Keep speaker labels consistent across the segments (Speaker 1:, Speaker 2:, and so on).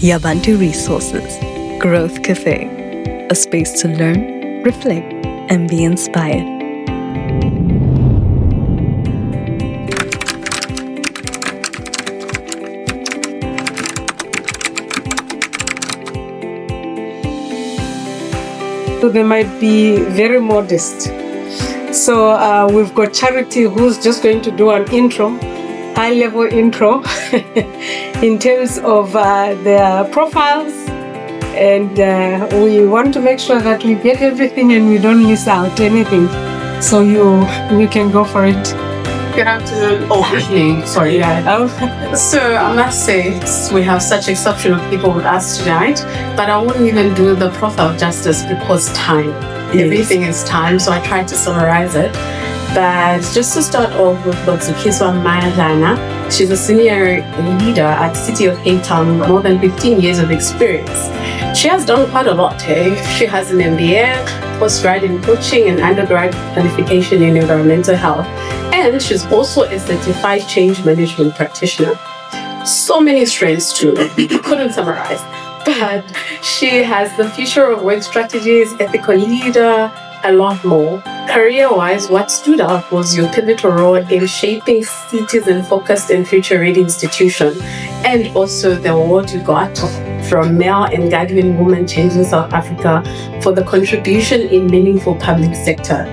Speaker 1: Yabantu Resources, Growth Café, a space to learn, reflect, and be inspired.
Speaker 2: They might be very modest. So we've got Charity, who's just going to do an intro, high-level intro in terms of their profiles, and we want to make sure that we get everything and we don't miss out anything. So you can go for it.
Speaker 3: Good afternoon. Oh, evening. Sorry.
Speaker 2: Yeah.
Speaker 3: So I must say, we have such exceptional people with us tonight, but I wouldn't even do the profile justice because time. Yes. Everything is time, so I tried to summarize it. But just to start off with Zukiswa Mandlana, she's a senior leader at City of Cape Town, more than 15 years of experience. She has done quite a lot. She has an MBA, postgrad in coaching, and undergrad qualification in environmental health. And she's also a certified change management practitioner. So many strengths too, couldn't summarize. But she has the future of work strategies, ethical leader, a lot more. Career-wise, what stood out was your pivotal role in shaping citizen-focused and future-ready institution, and also the award you got from Male and Guardian Woman Changing South Africa for the contribution in meaningful public sector.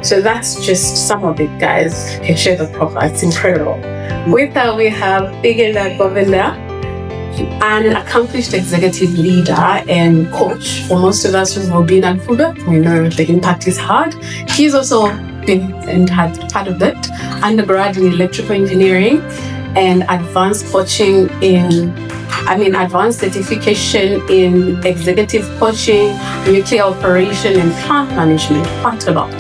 Speaker 3: So that's just some of it, guys. You can share the profile. It's incredible. With that, we have Thegan and Govendor, an accomplished executive leader and coach. For most of us who have been at Fuga, we know the impact is hard. He's also been and had part of that. Undergrad in electrical engineering and advanced advanced certification in executive coaching, nuclear operation and plant management, quite a lot.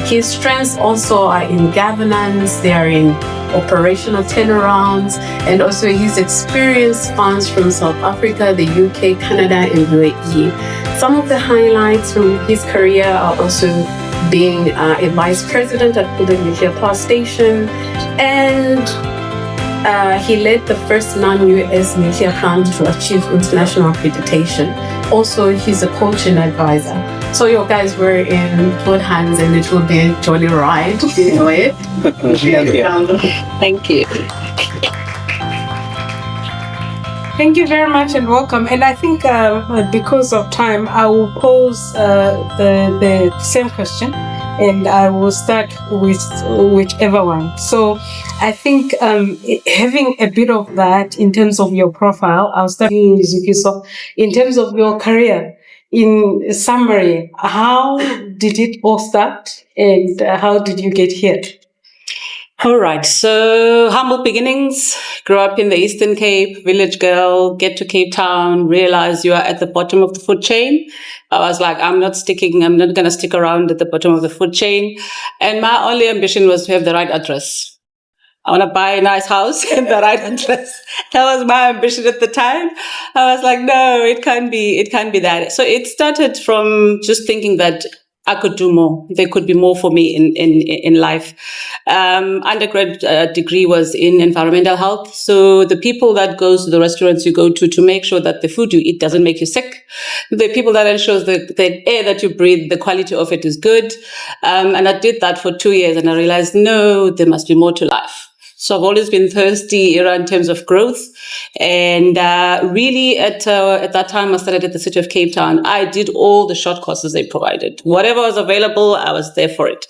Speaker 3: His strengths also are in governance, they are in operational turnarounds, and also his experience spans from South Africa, the UK, Canada, and UAE. Some of the highlights from his career are also being a vice president at the nuclear power station, and he led the first non-US nuclear plant to achieve international accreditation. Also, he's a coach and advisor. So you guys were in good hands and it will be a jolly ride. Enjoy it.
Speaker 1: Thank you.
Speaker 2: Thank you very much and welcome. And I think because of time, I will pose the same question and I will start with whichever one. So I think having a bit of that in terms of your profile, I'll start with Zukiswa. In terms of your career, in summary, how did it all start and how did you get here?
Speaker 4: All right. So humble beginnings, grew up in the Eastern Cape, village girl, get to Cape Town, realize you are at the bottom of the food chain. I was like, I'm not going to stick around at the bottom of the food chain. And my only ambition was to have the right address. I want to buy a nice house and the right address. That was my ambition at the time. I was like, no, it can't be that. So it started from just thinking that I could do more. There could be more for me in life. Undergrad degree was in environmental health. So the people that goes to the restaurants you go to make sure that the food you eat doesn't make you sick. The people that ensures that the air that you breathe, the quality of it is good. And I did that for 2 years and I realized, no, there must be more to life. So I've always been thirsty in terms of growth. And really at that time I started at the City of Cape Town. I did all the short courses they provided. Whatever was available, I was there for it.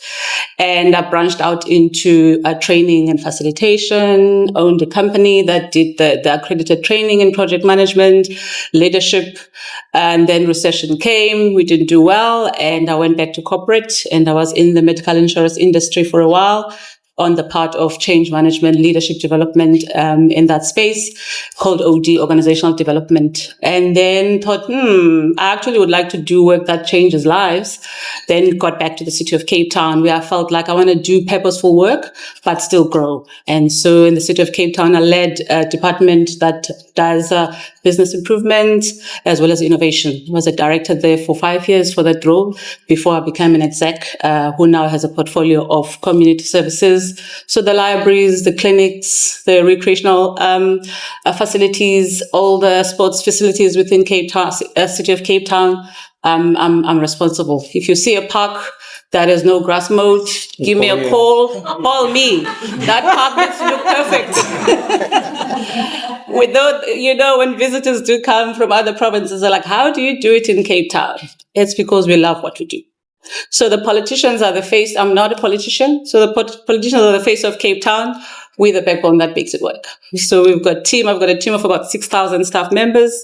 Speaker 4: And I branched out into training and facilitation, owned a company that did the accredited training in project management, leadership. And then recession came, we didn't do well. And I went back to corporate and I was in the medical insurance industry for a while, on the part of change management, leadership development in that space called OD, organizational development. And then thought, I actually would like to do work that changes lives. Then got back to the City of Cape Town where I felt like I want to do purposeful work, but still grow. And so in the City of Cape Town, I led a department that does business improvement as well as innovation. I was a director there for 5 years for that role before I became an exec who now has a portfolio of community services centers. So the libraries, the clinics, the recreational facilities, all the sports facilities within Cape Town, city of Cape Town, I'm responsible. If you see a park that has no grass mowed, give me a call. Call me. That park needs to look perfect. When visitors do come from other provinces, they're like, how do you do it in Cape Town? It's because we love what we do. So the politicians are the face. I'm not a politician. So the politicians are the face of Cape Town. We're the backbone that makes it work. So I've got a team of about 6,000 staff members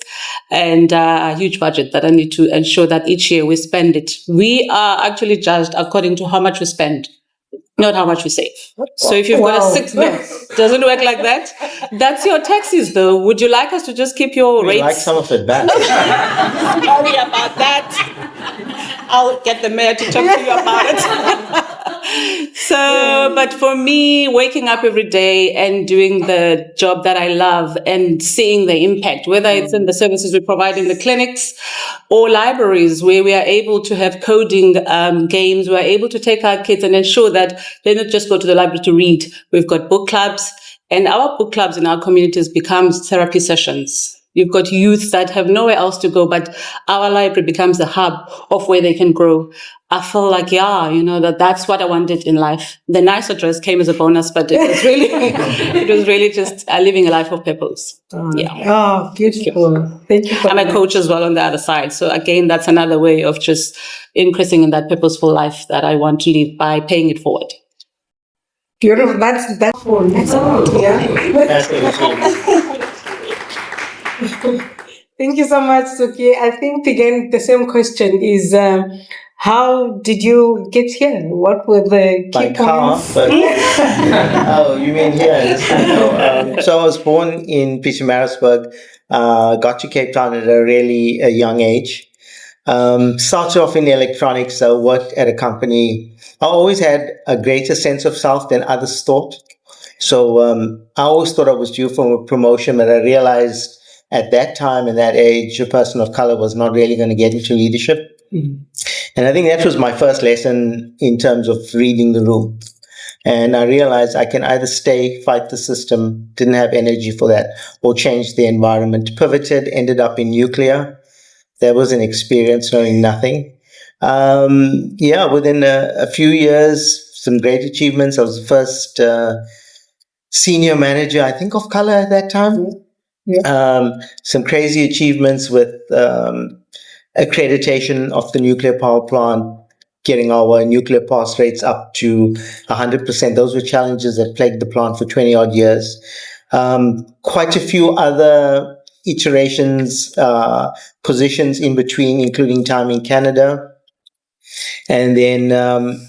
Speaker 4: and a huge budget that I need to ensure that each year we spend it. We are actually judged according to how much we spend, not how much we save. So if you've got doesn't work like that. That's your taxes, though. Would you like us to just keep your rates?
Speaker 5: Like some of it back.
Speaker 4: Sorry about that. I'll get the mayor to talk to you about it. But for me, waking up every day and doing the job that I love and seeing the impact, whether it's in the services we provide in the clinics or libraries where we are able to have coding games, we're able to take our kids and ensure that they don't just go to the library to read. We've got book clubs, and our book clubs in our communities becomes therapy sessions. You've got youth that have nowhere else to go, but our library becomes the hub of where they can grow. I feel like, that's what I wanted in life. The nicer dress came as a bonus, but it was really just living a life of purpose.
Speaker 2: Oh, beautiful. Thank you.
Speaker 4: I'm a coach as well on the other side. So again, that's another way of just increasing in that purposeful life that I want to live by paying it forward.
Speaker 2: Beautiful. That's cool. Yeah. Thank you so much, Suki. I think, again, the same question is, how did you get here? What were the key points?
Speaker 5: Oh, you mean here? So I was born in Pietermaritzburg, got to Cape Town at a really young age. Started off in electronics, so worked at a company. I always had a greater sense of self than others thought. So I always thought I was due for a promotion, but I realized at that time and that age, a person of color was not really going to get into leadership. Mm-hmm. And I think that was my first lesson in terms of reading the room. And I realized I can either stay, fight the system, didn't have energy for that, or change the environment. Pivoted, ended up in nuclear. That was an experience knowing nothing. Within a few years, some great achievements. I was the first senior manager, I think, of color at that time. Yeah. Some crazy achievements with accreditation of the nuclear power plant, getting our nuclear pass rates up to 100%. Those were challenges that plagued the plant for 20 odd years. Quite a few other iterations, positions in between, including time in Canada. And then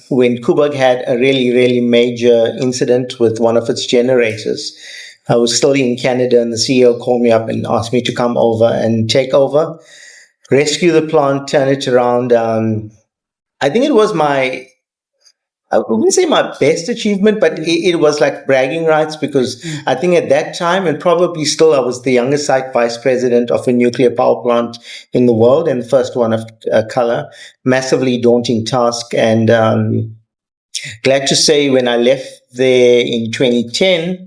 Speaker 5: when Coburg had a really, really major incident with one of its generators, I was still in Canada, and the CEO called me up and asked me to come over and take over, rescue the plant, turn it around. I think it was I wouldn't say my best achievement, but it was like bragging rights, because I think at that time, and probably still, I was the youngest site vice president of a nuclear power plant in the world, and the first one of color. Massively daunting task. And glad to say when I left there in 2010,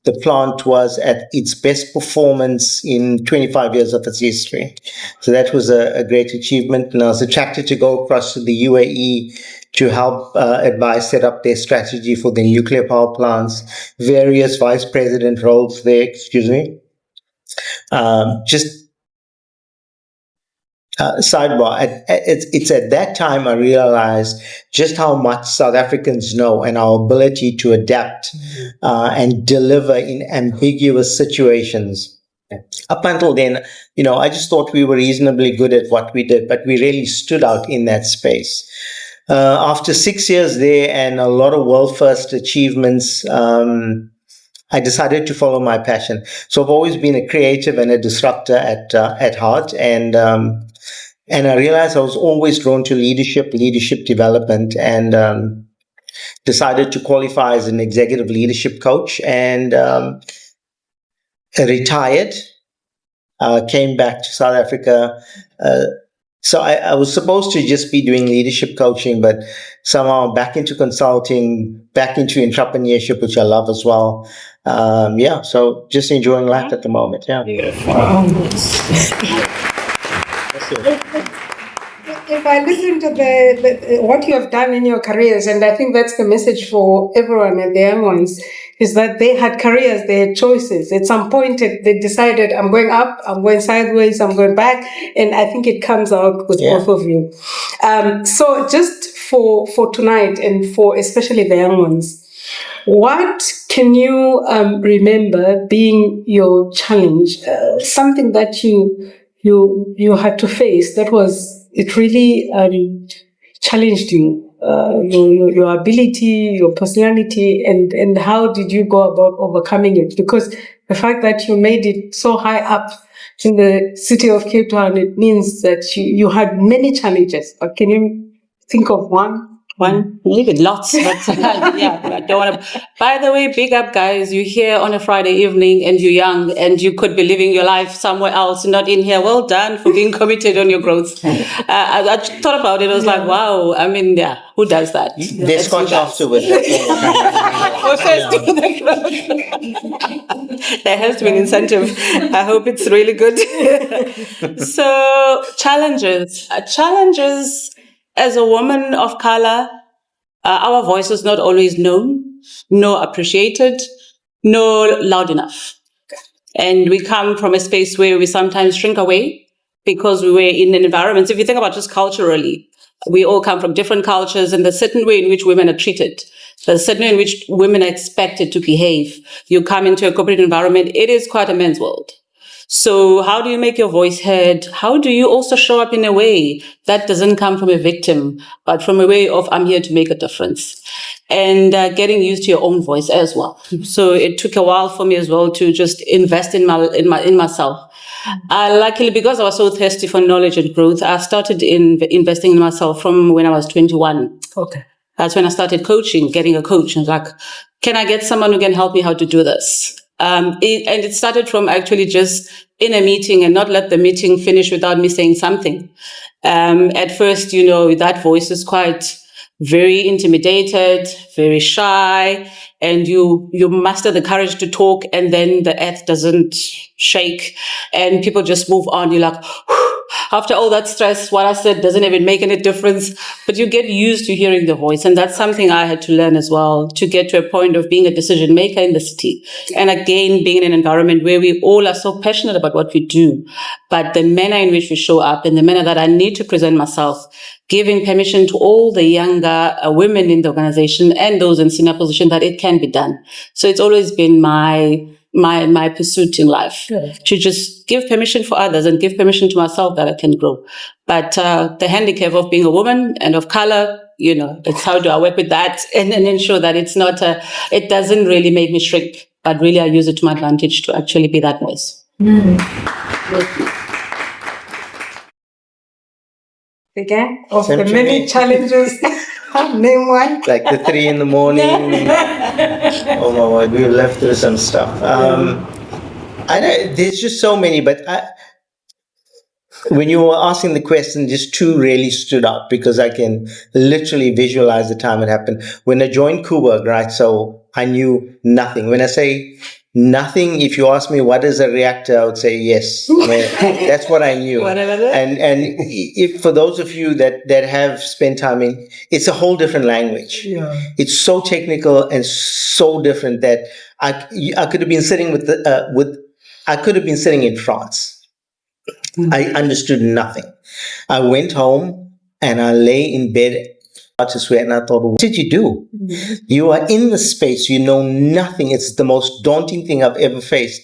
Speaker 5: the plant was at its best performance in 25 years of its history. So that was a great achievement. And I was attracted to go across to the UAE to help advise set up their strategy for the nuclear power plants, various vice president roles there, sidebar, it's at that time I realized just how much South Africans know and our ability to adapt and deliver in ambiguous situations. Up until then, I just thought we were reasonably good at what we did, but we really stood out in that space. After 6 years there and a lot of world-first achievements, I decided to follow my passion. So I've always been a creative and a disruptor at heart, and I realized I was always drawn to leadership development, and decided to qualify as an executive leadership coach, and retired, came back to South Africa, So I was supposed to just be doing leadership coaching, but somehow back into consulting, back into entrepreneurship, which I love as well. So just enjoying life at the moment. Yeah.
Speaker 2: If I listen to the what you have done in your careers, and I think that's the message for everyone and the young ones, is that they had careers, they had choices. At some point, they decided, I'm going up, I'm going sideways, I'm going back, and I think it comes out with both of you. So just for tonight, and for especially the young ones, what can you remember being your challenge? Something that you had to face that was, it really challenged you, your ability, your personality, and how did you go about overcoming it? Because the fact that you made it so high up in the city of Cape Town, it means that you had many challenges. But can you think of one?
Speaker 4: Maybe lots, but I don't want to. By the way, big up, guys. You're here on a Friday evening and you're young and you could be living your life somewhere else, not in here. Well done for being committed on your growth. I thought about it. I was like, wow. I mean, who does that?
Speaker 5: They scotch afterwards.
Speaker 4: There has to be an incentive. I hope it's really good. So challenges as a woman of color, our voice is not always known, nor appreciated, nor loud enough. And we come from a space where we sometimes shrink away because we were in an environment. If you think about just culturally, we all come from different cultures, and there's a certain way in which women are treated. There's a certain way in which women are expected to behave. You come into a corporate environment, it is quite a men's world. So how do you make your voice heard? How do you also show up in a way that doesn't come from a victim, but from a way of, I'm here to make a difference? And getting used to your own voice as well. So it took a while for me as well to just invest in myself. Luckily, because I was so thirsty for knowledge and growth, I started investing in myself from when I was 21.
Speaker 2: Okay.
Speaker 4: That's when I started coaching, getting a coach. And like, can I get someone who can help me how to do this? It started from actually just in a meeting and not let the meeting finish without me saying something. At first, that voice is quite very intimidated, very shy, and you muster the courage to talk, and then the earth doesn't shake and people just move on. You're like, after all that stress, what I said doesn't even make any difference, but you get used to hearing the voice. And that's something I had to learn as well, to get to a point of being a decision maker in the city. And again, being in an environment where we all are so passionate about what we do, but the manner in which we show up and the manner that I need to present myself, giving permission to all the younger women in the organization and those in senior position that it can be done. So it's always been my pursuit in life, to just give permission for others and give permission to myself that I can grow. But the handicap of being a woman and of color, it's how do I work with that and ensure that it's not it doesn't really make me shrink, but really I use it to my advantage to actually be that voice.
Speaker 2: Again, of the many challenges, name one.
Speaker 5: Like the 3 a.m. Oh my word, we left through some stuff. I know there's just so many, but when you were asking the question, just 2 really stood out because I can literally visualize the time it happened. When I joined Coburg, right? So I knew nothing. When I say nothing, if you ask me what is a reactor, I would say yes. I mean, that's what I knew. And if for those of you that have spent time in, it's a whole different language. Yeah. It's so technical and so different that I could have been sitting I could have been sitting in France. I understood nothing. I went home and I lay in bed to sweat, and I thought, what did you do? You are in the space, you know nothing. It's the most daunting thing I've ever faced.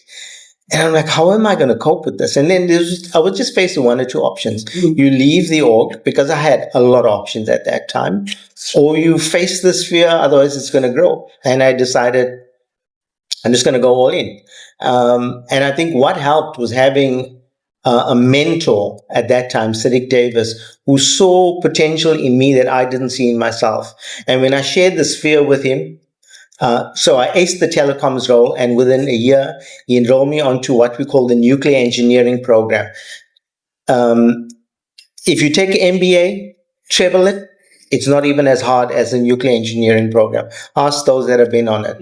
Speaker 5: And I'm like, how am I going to cope with this? And then I was just facing 1 or 2 options. You leave the org, because I had a lot of options at that time, or you face this fear, otherwise it's going to grow. And I decided I'm just going to go all in. And I think what helped was having a mentor at that time, Siddiq Davis, who saw potential in me that I didn't see in myself. And when I shared this fear with him, so I aced the telecoms role, and within a year, he enrolled me onto what we call the nuclear engineering program. if you take an MBA, treble it, it's not even as hard as a nuclear engineering program. Ask those that have been on it.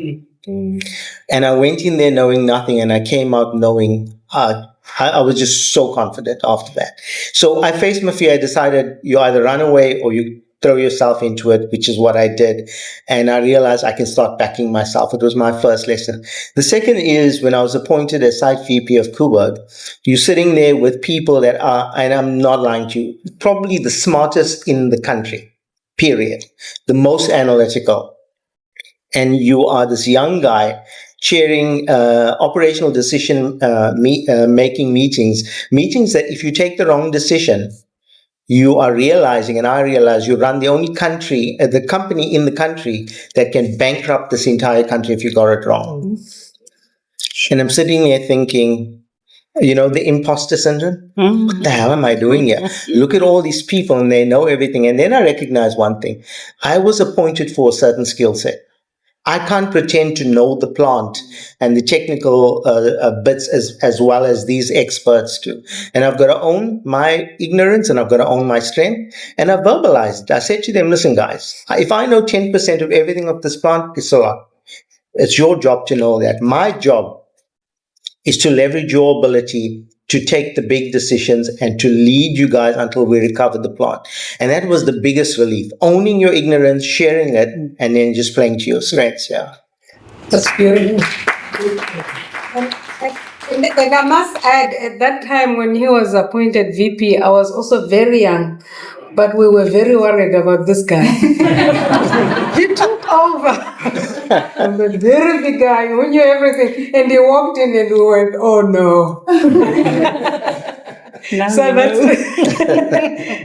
Speaker 5: And I went in there knowing nothing, and I came out knowing, I was just so confident after that. So I faced my fear. I decided you either run away or you throw yourself into it, which is what I did. And I realized I can start backing myself. It was my first lesson. The second is when I was appointed as site VP of Coburg, you're sitting there with people that are, and I'm not lying to you, probably the smartest in the country, period. The most analytical. And you are this young guy chairing operational decision making meetings that if you take the wrong decision, you are realizing, and I realize, you run the only country, the company in the country that can bankrupt this entire country if you got it wrong. And I'm sitting there thinking, the imposter syndrome. What the hell am I doing here? Look at all these people and they know everything. And then I recognize one thing. I was appointed for a certain skill set. I can't pretend to know the plant and the technical bits as well as these experts do. And I've got to own my ignorance and I've got to own my strength. And I verbalized it. I said to them, listen, guys, if I know 10% of everything of this plant, it's a lot. It's your job to know that. My job is to leverage your ability to take the big decisions and to lead you guys until we recover the plant. And that was the biggest relief. Owning your ignorance, sharing it, and then just playing to your strengths. Yeah.
Speaker 2: That's beautiful. And I must add, at that time when he was appointed VP, I was also very young, but we were very worried about this guy. He took over. I'm a very big guy who knew everything. And he walked in and we went, oh no.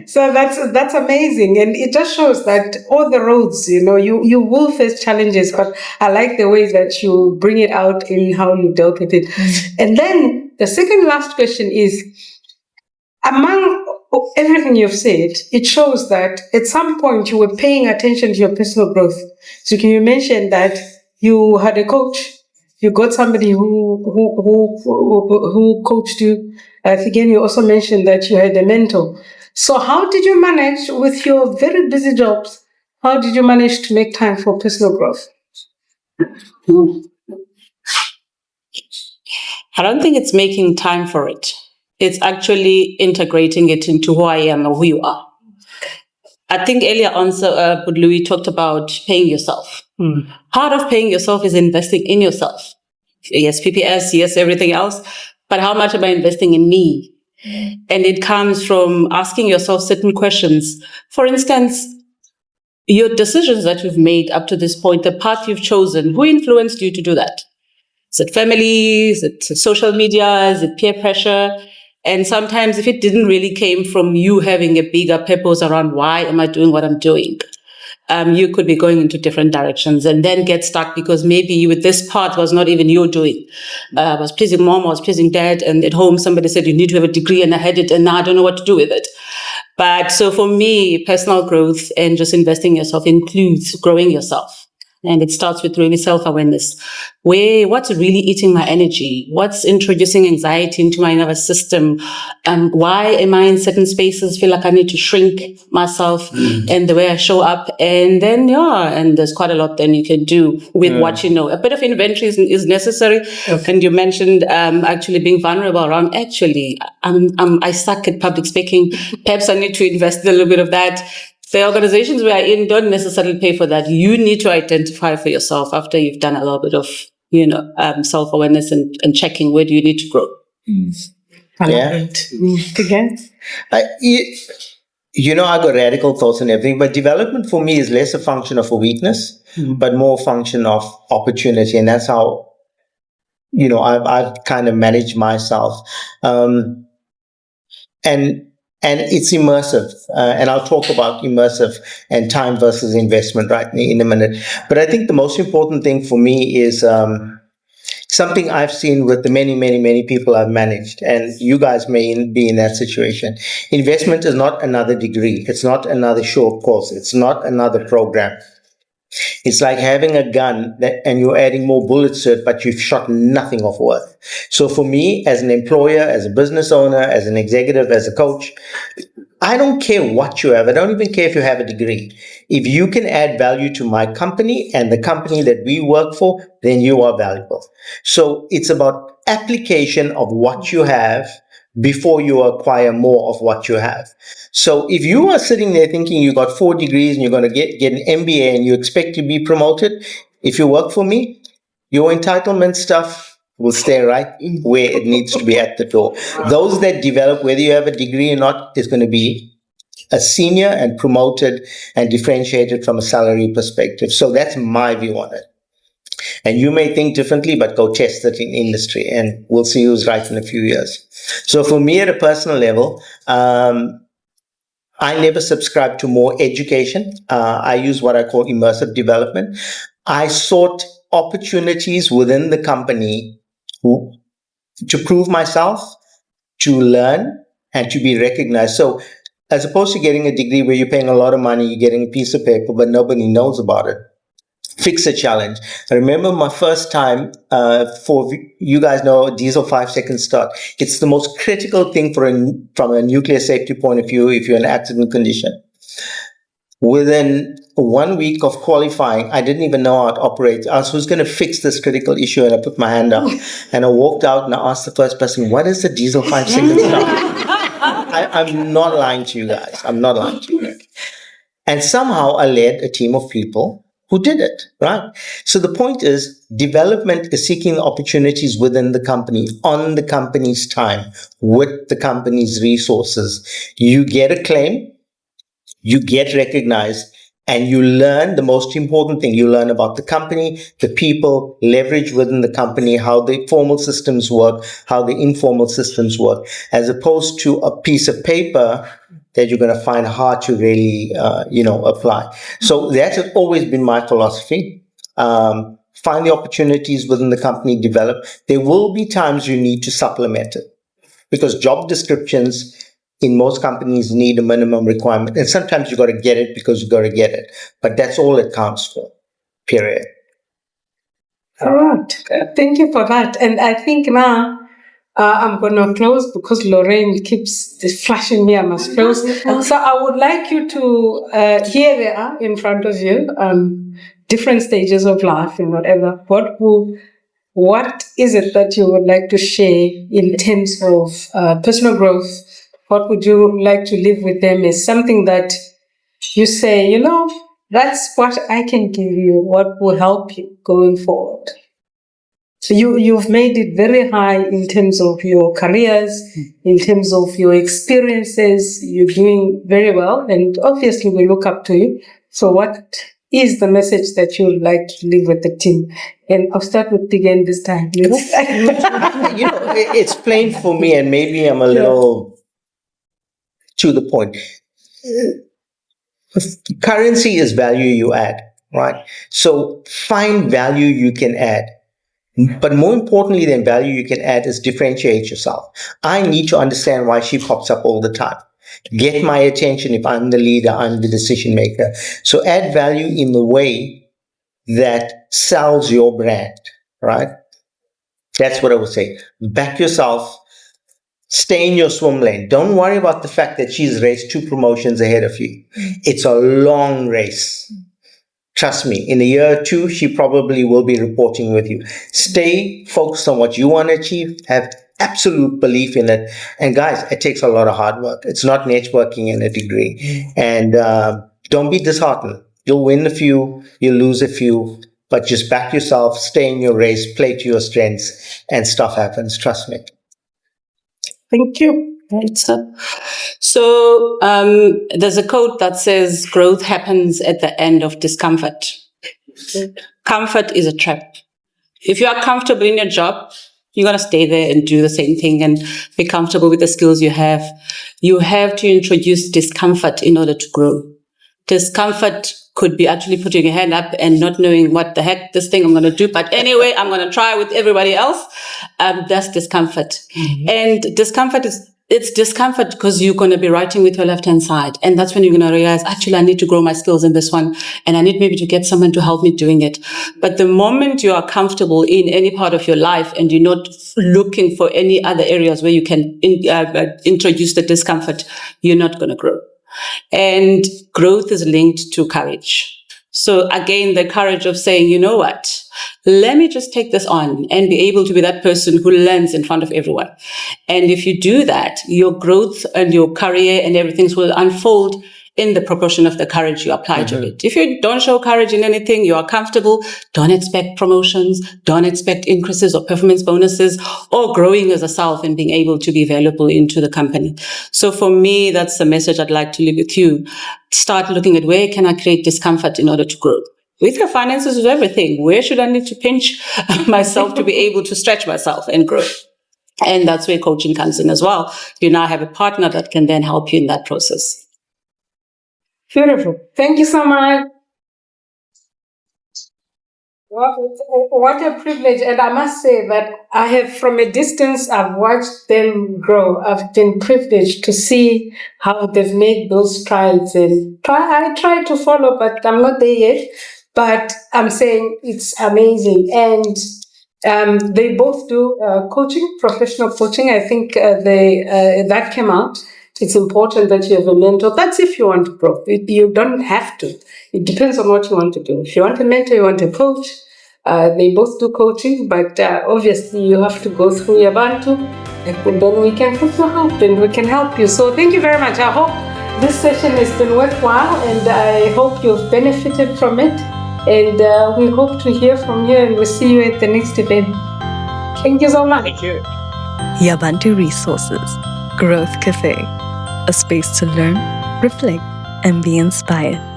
Speaker 2: So that's amazing. And it just shows that all the roads, you will face challenges, but I like the way that you bring it out in how you dealt with it. And then the second last question is, among everything you've said, it shows that at some point you were paying attention to your personal growth. So can you mention that you had a coach? You got somebody who coached you. Again, you also mentioned that you had a mentor. So how did you manage with your very busy jobs? How did you manage to make time for personal growth?
Speaker 4: I don't think it's making time for it. It's actually integrating it into who I am or who you are. I think earlier on, Louis talked about paying yourself. Part of paying yourself is investing in yourself. Yes, PPS, yes, everything else. But how much am I investing in me? And it comes from asking yourself certain questions. For instance, your decisions that you've made up to this point, the path you've chosen, who influenced you to do that? Is it family? Is it social media? Is it peer pressure? And sometimes if it didn't really came from you having a bigger purpose around why am I doing what I'm doing, you could be going into different directions and then get stuck because maybe with this part was not even your doing. I was pleasing mom, I was pleasing dad, and at home somebody said you need to have a degree and I had it and now I don't know what to do with it. But so for me, personal growth and just investing in yourself includes growing yourself. And it starts with really self-awareness. What's really eating my energy? What's introducing anxiety into my nervous system? Why am I in certain spaces feel like I need to shrink myself and the way I show up? And then, and there's quite a lot then you can do with what you know. A bit of inventory is necessary. Okay. And you mentioned actually being vulnerable around, I suck at public speaking. Perhaps I need to invest in a little bit of that. The organizations we are in don't necessarily pay for that. You need to identify for yourself after you've done a little bit of, self-awareness and checking where do you need to grow.
Speaker 2: I love it. Again?
Speaker 5: I got radical thoughts and everything, but development for me is less a function of a weakness, but more a function of opportunity. And that's how, I've kind of managed myself. And it's immersive. And I'll talk about immersive and time versus investment right in a minute. But I think the most important thing for me is something I've seen with the many, many, many people I've managed. And you guys may be in that situation. Investment is not another degree. It's not another short course. It's not another program. It's like having a gun and you're adding more bullets to it, but you've shot nothing of worth. So for me, as an employer, as a business owner, as an executive, as a coach, I don't care what you have. I don't even care if you have a degree. If you can add value to my company and the company that we work for, then you are valuable. So it's about application of what you have before you acquire more of what you have. So if you are sitting there thinking you got 4 degrees and you're going to get an MBA and you expect to be promoted, if you work for me, your entitlement stuff will stay right where it needs to be at the door. Those that develop, whether you have a degree or not, is going to be a senior and promoted and differentiated from a salary perspective. So that's my view on it. And you may think differently, but go test it in industry and we'll see who's right in a few years. So for me at a personal level, I never subscribe to more education. I use what I call immersive development. I sought opportunities within the company to prove myself, to learn, and to be recognized. So as opposed to getting a degree where you're paying a lot of money, you're getting a piece of paper, but nobody knows about it. Fix a challenge. I remember my first time, for you guys know diesel 5-second start. It's the most critical thing from a nuclear safety point of view if you're in an accident condition. Within 1 week of qualifying, I didn't even know how to operate. I was going to fix this critical issue and I put my hand up and I walked out and I asked the first person, what is the diesel 5-second start? I'm not lying to you guys. I'm not lying to you. And somehow I led a team of people who did it, right? So the point is, development is seeking opportunities within the company, on the company's time, with the company's resources. You get a claim, you get recognized, and you learn the most important thing. You learn about the company, the people, leverage within the company, how the formal systems work, how the informal systems work, as opposed to a piece of paper that you're going to find hard to really, apply. So that's always been my philosophy. Find the opportunities within the company, develop. There will be times you need to supplement it because job descriptions in most companies need a minimum requirement. And sometimes you got to get it because you got to get it. But that's all it counts for, period.
Speaker 2: All right. Thank you for that. And I think now I'm going to close because Lorraine keeps flashing me. I must close. So I would like you to, here they are in front of you, different stages of life and whatever. What is it that you would like to share in terms of personal growth? What would you like to leave with them as something that you say, that's what I can give you, what will help you going forward? So you've made it very high in terms of your careers, in terms of your experiences. You're doing very well, and obviously we look up to you. So what is the message that you would like to leave with the team? And I'll start with Thegan this time.
Speaker 5: It's plain for me, and maybe I'm a little to the point. Currency is value you add, right? So find value you can add. But more importantly than value you can add is differentiate yourself. I need to understand why she pops up all the time. Get my attention if I'm the leader, I'm the decision maker. So add value in the way that sells your brand, right? That's what I would say. Back yourself. Stay in your swim lane. Don't worry about the fact that she's raced 2 promotions ahead of you. It's a long race. Trust me, in a year or 2, she probably will be reporting with you. Stay focused on what you want to achieve. Have absolute belief in it. And guys, it takes a lot of hard work. It's not networking and a degree. And don't be disheartened. You'll win a few, you'll lose a few, but just back yourself, stay in your race, play to your strengths, and stuff happens. Trust me.
Speaker 2: Thank you.
Speaker 4: Right. So there's a quote that says, growth happens at the end of discomfort. Comfort is a trap. If you are comfortable in your job, you're going to stay there and do the same thing and be comfortable with the skills you have. You have to introduce discomfort in order to grow. Discomfort could be actually putting your hand up and not knowing what the heck this thing I'm going to do. But anyway, I'm going to try with everybody else. That's discomfort. Mm-hmm. And discomfort it's discomfort because you're going to be writing with your left-hand side. And that's when you're going to realize, actually, I need to grow my skills in this one. And I need maybe to get someone to help me doing it. But the moment you are comfortable in any part of your life and you're not looking for any other areas where you can introduce the discomfort, you're not going to grow. And growth is linked to courage. So again, the courage of saying, you know what, let me just take this on and be able to be that person who learns in front of everyone. And if you do that, your growth and your career and everything will unfold in the proportion of the courage you apply to it. If you don't show courage in anything, you are comfortable, don't expect promotions, don't expect increases or performance bonuses, or growing as a self and being able to be valuable into the company. So for me, that's the message I'd like to leave with you. Start looking at where can I create discomfort in order to grow. With your finances, with everything, where should I need to pinch myself to be able to stretch myself and grow? And that's where coaching comes in as well. You now have a partner that can then help you in that process.
Speaker 2: Beautiful. Thank you so much. What a privilege. And I must say that I have, from a distance, I've watched them grow. I've been privileged to see how they've made those strides. And I try to follow, but I'm not there yet. But I'm saying it's amazing. And they both do coaching, professional coaching. I think that came out. It's important that you have a mentor. That's if you want to grow. You don't have to. It depends on what you want to do. If you want a mentor, you want a coach. They both do coaching, but obviously you have to go through Yabantu, and then we can put your help and we can help you. So thank you very much. I hope this session has been worthwhile, and I hope you've benefited from it. And we hope to hear from you, and we'll see you at the next event. Thank you so much.
Speaker 1: Thank you. Yabantu Resources, Growth Café, a space to learn, reflect, and be inspired.